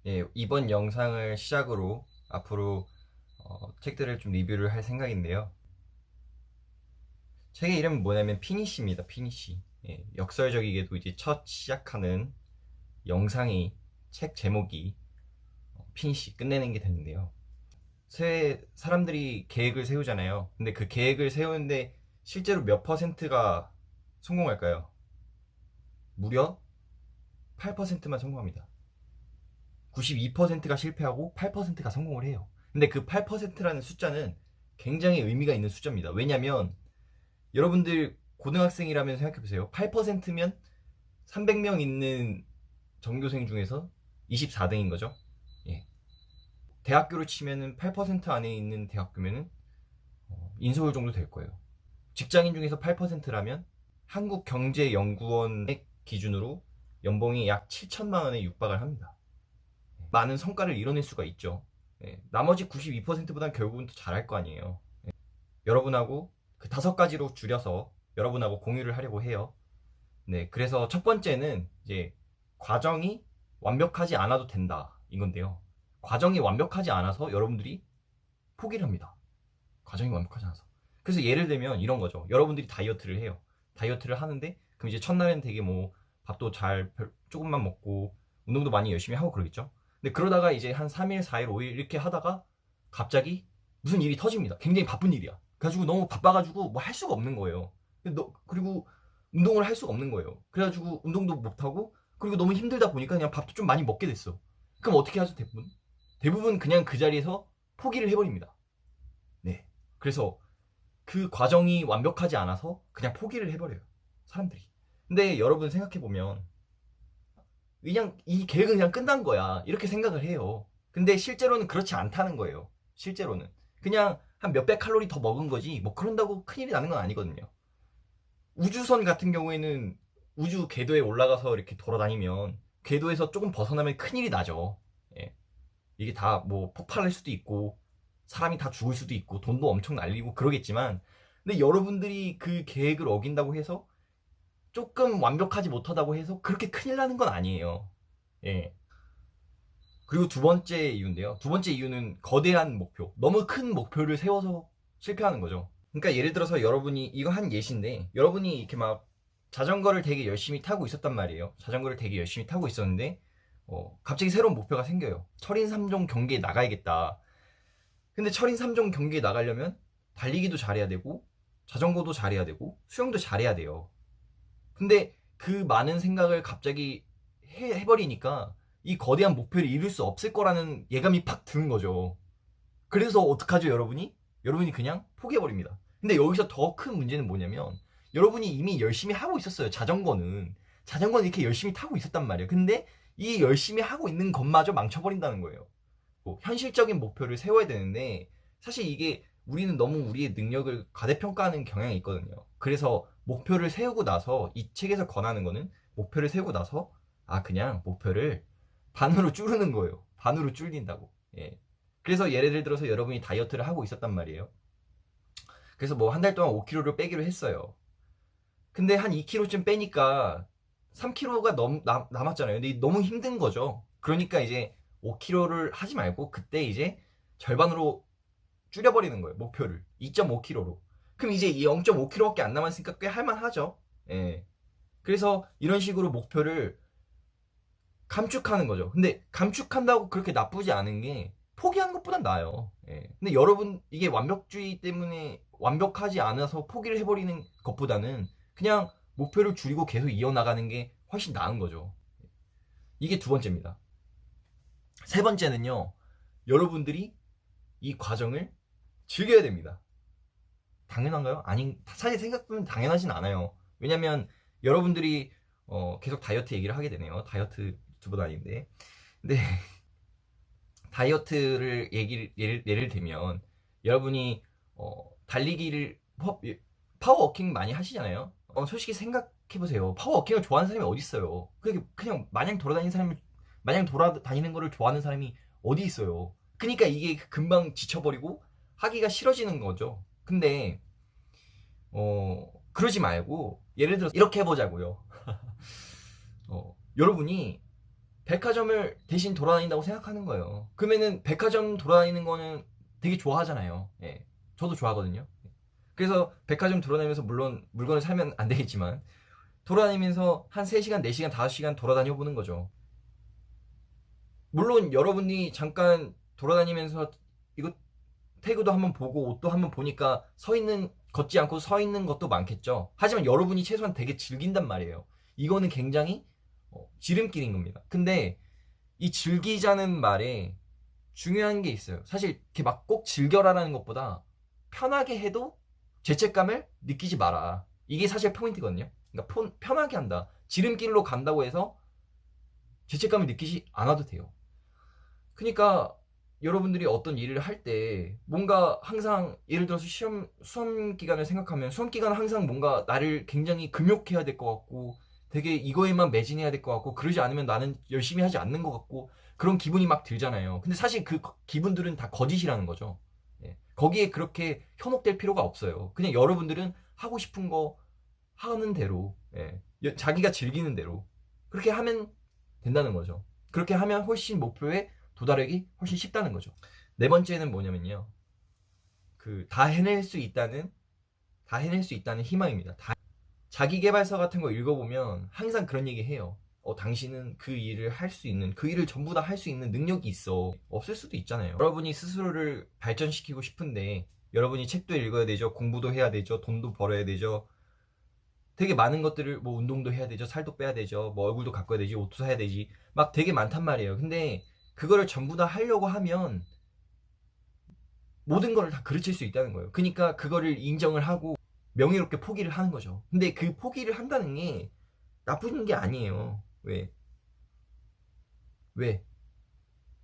예, 이번 영상을 시작으로 앞으로 책들을 좀 리뷰를 할 생각인데요. 책의 이름은 뭐냐면 피니쉬입니다. 피니쉬. 예, 역설적이게도 이제 첫 시작하는 영상이 책 제목이 피니쉬 끝내는 게 되는데요. 사람들이 계획을 세우잖아요. 근데 그 계획을 세우는데 실제로 몇 퍼센트가 성공할까요? 무려 8%만 성공합니다. 92%가 실패하고 8%가 성공을 해요. 근데 그 8%라는 숫자는 굉장히 의미가 있는 숫자입니다. 왜냐면 여러분들 고등학생이라면 생각해보세요. 8%면 300명 있는 전교생 중에서 24등인 거죠. 예. 대학교로 치면은 8% 안에 있는 대학교면은 인서울 정도 될 거예요. 직장인 중에서 8%라면 한국경제연구원의 기준으로 연봉이 약 7천만 원에 육박을 합니다. 많은 성과를 이뤄낼 수가 있죠. 예, 나머지 92%보다는 결국은 더 잘할 거 아니에요. 예, 여러분하고 그 5가지로 줄여서 여러분하고 공유를 하려고 해요. 네, 그래서 첫 번째는 이제 과정이 완벽하지 않아도 된다 이건데요. 과정이 완벽하지 않아서 여러분들이 포기를 합니다. 과정이 완벽하지 않아서. 그래서 예를 들면 이런 거죠. 여러분들이 다이어트를 해요. 다이어트를 하는데 그럼 이제 첫날엔 되게 뭐 밥도 잘 조금만 먹고 운동도 많이 열심히 하고 그러겠죠. 근데 그러다가 이제 한 3일, 4일, 5일 이렇게 하다가 갑자기 무슨 일이 터집니다. 굉장히 바쁜 일이야. 그래가지고 너무 바빠가지고 뭐 할 수가 없는 거예요. 그리고 운동을 할 수가 없는 거예요. 그래가지고 운동도 못하고 그리고 너무 힘들다 보니까 그냥 밥도 좀 많이 먹게 됐어. 그럼 어떻게 하죠, 대부분? 대부분 그냥 그 자리에서 포기를 해버립니다. 네. 그래서 그 과정이 완벽하지 않아서 그냥 포기를 해버려요. 사람들이. 근데 여러분 생각해보면 그냥 이 계획은 그냥 끝난 거야. 이렇게 생각을 해요. 근데 실제로는 그렇지 않다는 거예요. 실제로는. 그냥 한 몇백 칼로리 더 먹은 거지 뭐 그런다고 큰일이 나는 건 아니거든요. 우주선 같은 경우에는 우주 궤도에 올라가서 이렇게 돌아다니면 궤도에서 조금 벗어나면 큰일이 나죠. 예. 이게 다 뭐 폭발할 수도 있고 사람이 다 죽을 수도 있고 돈도 엄청 날리고 그러겠지만 근데 여러분들이 그 계획을 어긴다고 해서 조금 완벽하지 못하다고 해서 그렇게 큰일 나는 건 아니에요. 예. 그리고 두 번째 이유인데요. 두 번째 이유는 거대한 목표. 너무 큰 목표를 세워서 실패하는 거죠. 그러니까 예를 들어서 여러분이 이거 한 예시인데 여러분이 이렇게 막 자전거를 되게 열심히 타고 있었단 말이에요. 자전거를 되게 열심히 타고 있었는데 갑자기 새로운 목표가 생겨요. 철인 3종 경기에 나가야겠다. 근데 철인 3종 경기에 나가려면 달리기도 잘해야 되고 자전거도 잘해야 되고 수영도 잘해야 돼요. 근데 그 많은 생각을 갑자기 해버리니까 이 거대한 목표를 이룰 수 없을 거라는 예감이 팍 드는 거죠. 그래서 어떡하죠, 여러분이? 여러분이 그냥 포기해버립니다. 근데 여기서 더 큰 문제는 뭐냐면 여러분이 이미 열심히 하고 있었어요. 자전거는 이렇게 열심히 타고 있었단 말이에요. 근데 이 열심히 하고 있는 것마저 망쳐버린다는 거예요. 뭐 현실적인 목표를 세워야 되는데 사실 이게 우리는 너무 우리의 능력을 과대평가하는 경향이 있거든요. 그래서 목표를 세우고 나서 이 책에서 권하는 거는 목표를 세우고 나서 그냥 목표를 반으로 줄이는 거예요. 반으로 줄인다고. 예. 그래서 예를 들어서 여러분이 다이어트를 하고 있었단 말이에요. 그래서 뭐 한 달 동안 5kg를 빼기로 했어요. 근데 한 2kg쯤 빼니까 3kg가 남았잖아요. 근데 너무 힘든 거죠. 그러니까 이제 5kg를 하지 말고 그때 이제 절반으로 줄여버리는 거예요. 목표를. 2.5kg로. 그럼 이제 이 0.5kg밖에 안 남았으니까 꽤 할만하죠. 예. 그래서 이런 식으로 목표를 감축하는 거죠. 근데 감축한다고 그렇게 나쁘지 않은 게 포기하는 것보단 나아요. 예. 근데 여러분 이게 완벽주의 때문에 완벽하지 않아서 포기를 해버리는 것보다는 그냥 목표를 줄이고 계속 이어나가는 게 훨씬 나은 거죠. 이게 두 번째입니다. 세 번째는요. 여러분들이 이 과정을 즐겨야 됩니다. 당연한가요? 아니, 사실 생각보면 당연하진 않아요. 왜냐면 여러분들이 계속 다이어트 얘기를 하게 되네요. 다이어트 유튜버 아닌데. 근데 다이어트를 예를 들면 여러분이 달리기를 파워워킹 많이 하시잖아요. 솔직히 생각해보세요. 파워워킹을 좋아하는 사람이 어디 있어요? 그냥 마냥 돌아다니는 거를 좋아하는 사람이 어디 있어요? 그러니까 이게 금방 지쳐버리고 하기가 싫어지는 거죠. 근데 그러지 말고 예를 들어서 이렇게 해보자고요. 여러분이 백화점을 대신 돌아다닌다고 생각하는 거예요. 그러면은 백화점 돌아다니는 거는 되게 좋아하잖아요. 예. 저도 좋아하거든요. 그래서 백화점 돌아다니면서 물론 물건을 사면 안 되겠지만 돌아다니면서 한 3시간, 4시간, 5시간 돌아다녀 보는 거죠. 물론 여러분이 잠깐 돌아다니면서 이거 태그도 한번 보고 옷도 한번 보니까 걷지 않고 서 있는 것도 많겠죠. 하지만 여러분이 최소한 되게 즐긴단 말이에요. 이거는 굉장히 지름길인 겁니다. 근데 이 즐기자는 말에 중요한 게 있어요. 사실 이렇게 막 꼭 즐겨라라는 것보다 편하게 해도 죄책감을 느끼지 마라. 이게 사실 포인트거든요. 그러니까 편하게 한다. 지름길로 간다고 해서 죄책감을 느끼지 않아도 돼요. 그러니까 여러분들이 어떤 일을 할 때 뭔가 항상 예를 들어서 수험 기간을 생각하면 수험 기간은 항상 뭔가 나를 굉장히 금욕해야 될 것 같고 되게 이거에만 매진해야 될 것 같고 그러지 않으면 나는 열심히 하지 않는 것 같고 그런 기분이 막 들잖아요. 근데 사실 그 기분들은 다 거짓이라는 거죠. 예. 거기에 그렇게 현혹될 필요가 없어요. 그냥 여러분들은 하고 싶은 거 하는 대로 예. 자기가 즐기는 대로 그렇게 하면 된다는 거죠. 그렇게 하면 훨씬 목표에 도달하기 훨씬 쉽다는 거죠. 네 번째는 뭐냐면요. 다 해낼 수 있다는 희망입니다. 자기계발서 같은 거 읽어보면 항상 그런 얘기 해요. 당신은 그 일을 할 수 있는, 그 일을 전부 다 할 수 있는 능력이 있어. 없을 수도 있잖아요. 여러분이 스스로를 발전시키고 싶은데, 여러분이 책도 읽어야 되죠. 공부도 해야 되죠. 돈도 벌어야 되죠. 되게 많은 것들을, 뭐 운동도 해야 되죠. 살도 빼야 되죠. 뭐 얼굴도 가꿔야 되지. 옷도 사야 되지. 막 되게 많단 말이에요. 근데 그거를 전부 다 하려고 하면 모든 걸 다 그르칠 수 있다는 거예요. 그러니까 그거를 인정을 하고 명예롭게 포기를 하는 거죠. 근데 그 포기를 한다는 게 나쁜 게 아니에요. 왜? 왜?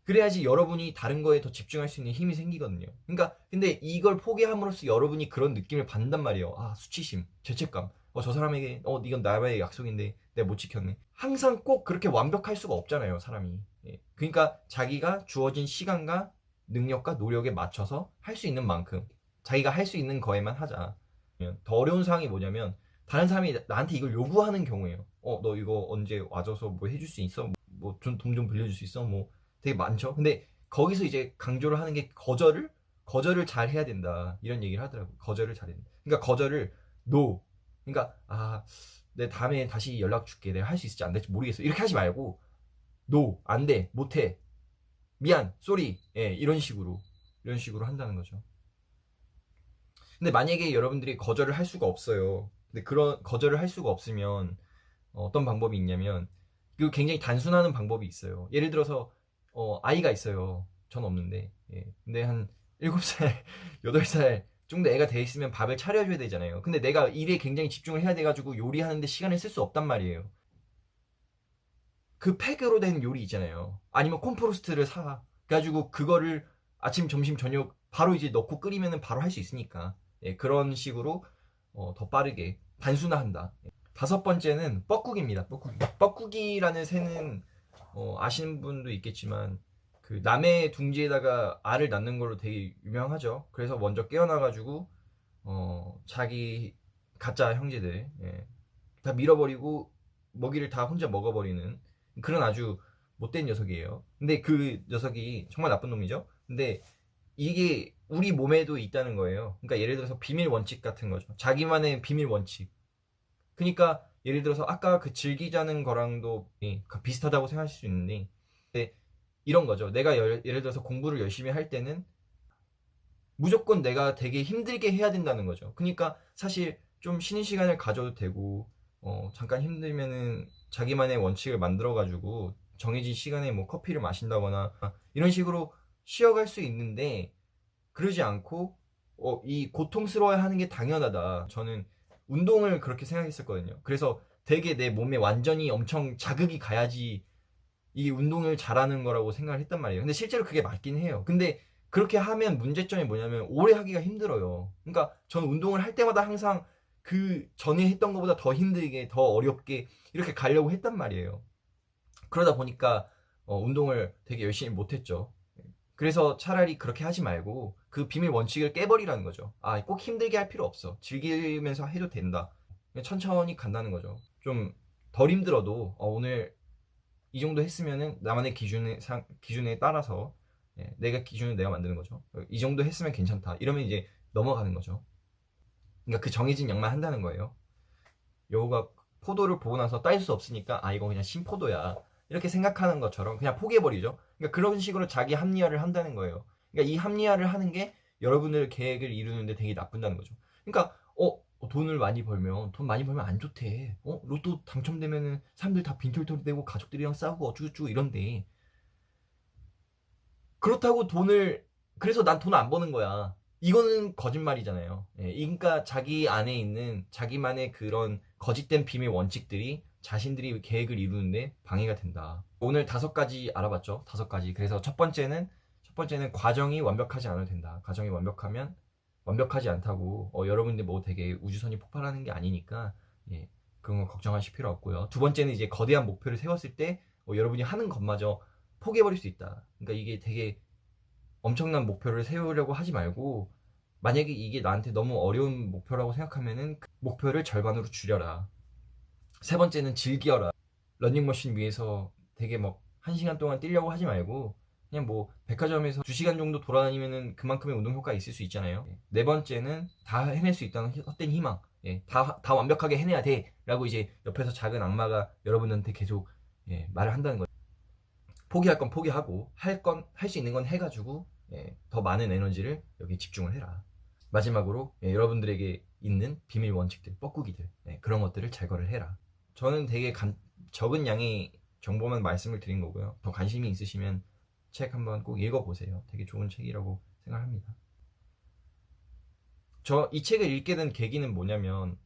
그래야지 여러분이 다른 거에 더 집중할 수 있는 힘이 생기거든요. 그러니까 근데 이걸 포기함으로써 여러분이 그런 느낌을 받는단 말이에요. 아, 수치심, 죄책감. 저 사람에게 이건 나와의 약속인데 내가 못 지켰네. 항상 꼭 그렇게 완벽할 수가 없잖아요, 사람이. 예. 그러니까 자기가 주어진 시간과 능력과 노력에 맞춰서 할 수 있는 만큼 자기가 할 수 있는 거에만 하자. 더 어려운 상황이 뭐냐면 다른 사람이 나한테 이걸 요구하는 경우예요. 너 이거 언제 와줘서 뭐 해줄 수 있어? 뭐 돈 좀 빌려줄 수 있어? 뭐 되게 많죠. 근데 거기서 이제 강조를 하는 게 거절을 잘 해야 된다. 이런 얘기를 하더라고요. 거절을 잘해야 된다. 그러니까 거절을 no. 그러니까 내 다음에 다시 연락 줄게. 내가 할 수 있을지 안 될지 모르겠어. 이렇게 하지 말고 no, 안 돼, 못 해. 미안, 쏘리. 예, 이런 식으로 한다는 거죠. 근데 만약에 여러분들이 거절을 할 수가 없어요. 근데 그런 거절을 할 수가 없으면 어떤 방법이 있냐면 이거 굉장히 단순하는 방법이 있어요. 예를 들어서 아이가 있어요. 전 없는데. 예. 근데 한 7살, 8살 정도 애가 돼 있으면 밥을 차려줘야 되잖아요. 근데 내가 일에 굉장히 집중을 해야 돼가지고 요리하는데 시간을 쓸 수 없단 말이에요. 그 팩으로 된 요리 있잖아요. 아니면 콤프로스트를 사. 그래가지고 그거를 아침, 점심, 저녁 바로 이제 넣고 끓이면은 바로 할 수 있으니까. 예, 그런 식으로 더 빠르게 단순화한다. 예. 다섯 번째는 뻐꾸기입니다. 뻐꾸기. 뻐꾸기라는 새는 아시는 분도 있겠지만 그 남의 둥지에다가 알을 낳는 걸로 되게 유명하죠. 그래서 먼저 깨어나가지고 자기 가짜 형제들 다 밀어버리고 먹이를 다 혼자 먹어버리는 그런 아주 못된 녀석이에요. 근데 그 녀석이 정말 나쁜 놈이죠. 근데 이게 우리 몸에도 있다는 거예요. 그러니까 예를 들어서 비밀 원칙 같은 거죠. 자기만의 비밀 원칙. 그러니까 예를 들어서 아까 그 즐기자는 거랑도 비슷하다고 생각하실 수 있는데 근데 이런 거죠. 내가 예를 들어서 공부를 열심히 할 때는 무조건 내가 되게 힘들게 해야 된다는 거죠. 그러니까 사실 좀 쉬는 시간을 가져도 되고 잠깐 힘들면은 자기만의 원칙을 만들어 가지고 정해진 시간에 뭐 커피를 마신다거나 이런 식으로 쉬어갈 수 있는데 그러지 않고 이 고통스러워야 하는 게 당연하다. 저는 운동을 그렇게 생각했었거든요. 그래서 되게 내 몸에 완전히 엄청 자극이 가야지 이 운동을 잘하는 거라고 생각을 했단 말이에요. 근데 실제로 그게 맞긴 해요. 근데 그렇게 하면 문제점이 뭐냐면 오래 하기가 힘들어요. 그러니까 저는 운동을 할 때마다 항상 그 전에 했던 것보다 더 힘들게, 더 어렵게 이렇게 가려고 했단 말이에요. 그러다 보니까 운동을 되게 열심히 못했죠. 그래서 차라리 그렇게 하지 말고 그 비밀 원칙을 깨버리라는 거죠. 꼭 힘들게 할 필요 없어. 즐기면서 해도 된다. 천천히 간다는 거죠. 좀 덜 힘들어도 오늘 이 정도 했으면은 나만의 기준에 따라서 내가 기준을 내가 만드는 거죠. 이 정도 했으면 괜찮다. 이러면 이제 넘어가는 거죠. 그러니까 그 정해진 양만 한다는 거예요. 여우가 포도를 보고 나서 딸 수 없으니까 아 이거 그냥 신포도야 이렇게 생각하는 것처럼 그냥 포기해버리죠. 그러니까 그런 식으로 자기 합리화를 한다는 거예요. 그러니까 이 합리화를 하는 게 여러분들 계획을 이루는데 되게 나쁜다는 거죠. 그러니까 돈을 많이 벌면 돈 많이 벌면 안 좋대. 로또 당첨되면은 사람들 다 빈털털이 되고 가족들이랑 싸우고 어쩌고저쩌고 이런데 그렇다고 그래서 난 돈 안 버는 거야. 이거는 거짓말이잖아요. 그러니까 자기 안에 있는 자기만의 그런 거짓된 비밀 원칙들이 자신들이 계획을 이루는데 방해가 된다. 오늘 5가지 알아봤죠. 5가지. 그래서 첫 번째는 과정이 완벽하지 않아도 된다. 과정이 완벽하면 완벽하지 않다고 여러분들 뭐 되게 우주선이 폭발하는 게 아니니까 그런 거 걱정하실 필요 없고요. 두 번째는 이제 거대한 목표를 세웠을 때 여러분이 하는 것마저 포기해버릴 수 있다. 그러니까 이게 되게 엄청난 목표를 세우려고 하지 말고 만약에 이게 나한테 너무 어려운 목표라고 생각하면은 그 목표를 절반으로 줄여라. 세 번째는 즐겨라. 러닝머신 위에서 되게 막 1시간 동안 뛰려고 하지 말고 그냥 뭐 백화점에서 2시간 정도 돌아다니면은 그만큼의 운동 효과가 있을 수 있잖아요. 네 번째는 다 해낼 수 있다는 헛된 희망. 다 완벽하게 해내야 돼. 라고 이제 옆에서 작은 악마가 여러분한테 계속 말을 한다는 거예요. 포기할 건 포기하고 할 수 있는 건 해가지고 더 많은 에너지를 여기 집중을 해라. 마지막으로 여러분들에게 있는 비밀 원칙들, 뻐꾸기들 그런 것들을 제거를 해라. 저는 되게 적은 양의 정보만 말씀을 드린 거고요. 더 관심이 있으시면 책 한번 꼭 읽어보세요. 되게 좋은 책이라고 생각합니다. 이 책을 읽게 된 계기는 뭐냐면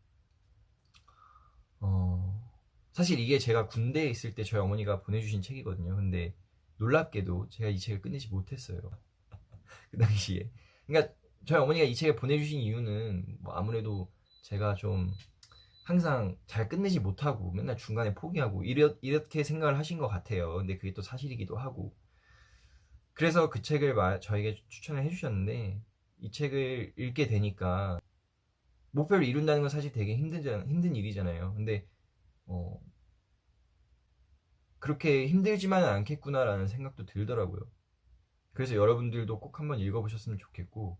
사실 이게 제가 군대에 있을 때 저희 어머니가 보내주신 책이거든요. 근데 놀랍게도 제가 이 책을 끝내지 못했어요. 그 당시에. 그러니까 저희 어머니가 이 책을 보내주신 이유는 뭐 아무래도 제가 좀 항상 잘 끝내지 못하고 맨날 중간에 포기하고 이렇게 생각을 하신 것 같아요. 근데 그게 또 사실이기도 하고. 그래서 그 책을 저에게 추천을 해주셨는데 이 책을 읽게 되니까 목표를 이룬다는 건 사실 되게 힘든 일이잖아요. 근데 그렇게 힘들지만은 않겠구나라는 생각도 들더라고요. 그래서 여러분들도 꼭 한번 읽어보셨으면 좋겠고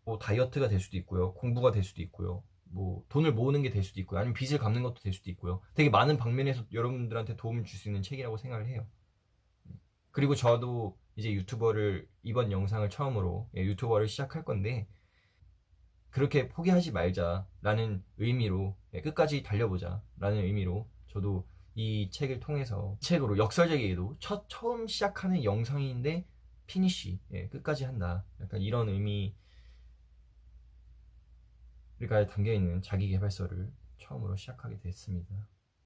뭐 다이어트가 될 수도 있고요. 공부가 될 수도 있고요. 뭐 돈을 모으는 게 될 수도 있고요. 아니면 빚을 갚는 것도 될 수도 있고요. 되게 많은 방면에서 여러분들한테 도움을 줄 수 있는 책이라고 생각을 해요. 그리고 저도 이제 이번 영상을 처음으로 유튜버를 시작할 건데 그렇게 포기하지 말자라는 의미로 끝까지 달려보자라는 의미로 저도 이 책을 통해서 책으로 역설적이게도 처음 시작하는 영상인데 피니쉬 끝까지 한다. 약간 이런 의미가 담겨있는 자기계발서를 처음으로 시작하게 됐습니다.